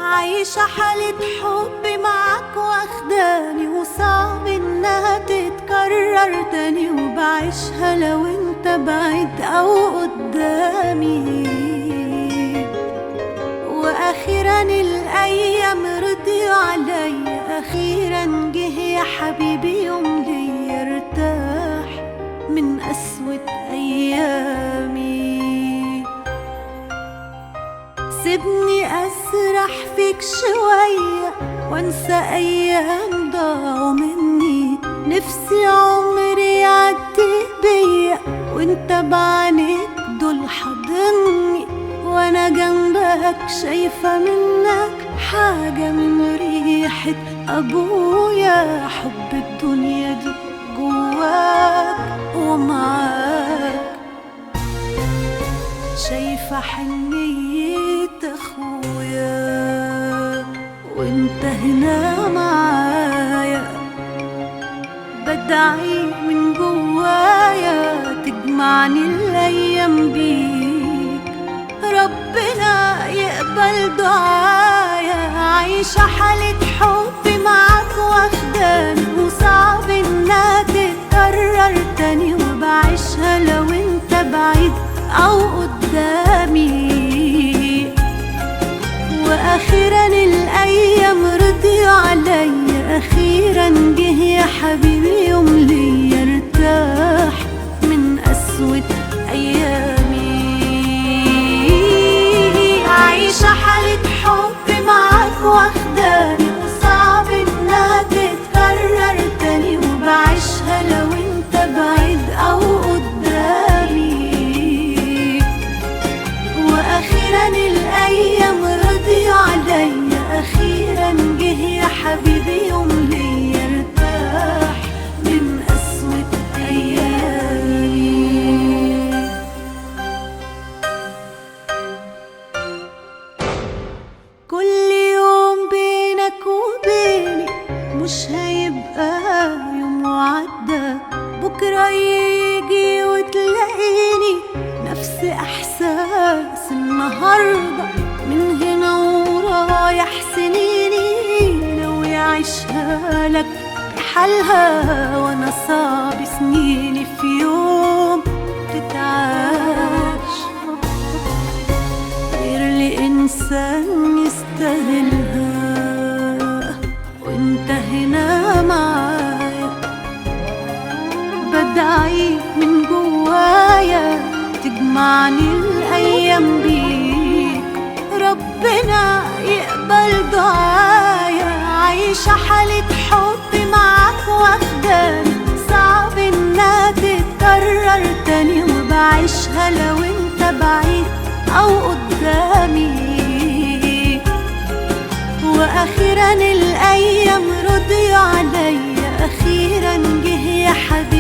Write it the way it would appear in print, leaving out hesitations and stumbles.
عايشة حالة حب معاك واخداني، وصعب انها تتكرر تاني، وبعيشها لو انت بعيد او قدامي. واخيرا الايام رضيوا عليا، اخيرا جه يا حبيبي يوم ليا ارتاح من قسوة ايامي. سيبني أسرح فيك شوية وانسى أيام ضاعوا مني، نفسي عمري يعدي بيا وانت بعينيك دول حاضني، وانا جنبك شايفة منك حاجة من ريحة أبويا. حب الدنيا دي جواك ومعاك، شايفة حنية اخويا وانت هنا معايا، بدعي من جوايا تجمعني الايام بيك، ربنا يقبل دعايا. عايشة حالة حب معاك واخداني، وصعب انها تتكرر تاني، وبعيشها لو انت بعيد او قدامي. واخيرا الايام رضيوا عليا، اخيرا جه يا حبيبي يوم ليا ارتاح من قسوة ايامي. عايشة حالة حب معاك واخداني، وصعب انها تتكرر تاني، وبعيشها لو انت بعيد او قدامي. واخيرا الايام رضيوا عليا، اخيرا جه يا حبيبي يوم ليا ارتاح من قسوة ايامي. كل يوم بينك وبيني مش هيبقى يوم وعدى، بكرة يجي وتلاقيني نفس احساس النهاردة، من هنا ورايح سنيني لو يعيشها لك بحالها، وانا صعب سنيني في يوم تتعاش غير لإنسان يستاهلها، وانت هنا معايا بدعي من جوايا تجمعني الايام بيك، ربنا يقبل دعايا. عايشة حالة حب معاك واخداني، صعب انها تتكرر تاني، وبعيشها لو انت بعيد او قدامي. واخيرا الايام رضيوا عليا، اخيرا جه يا حبيبي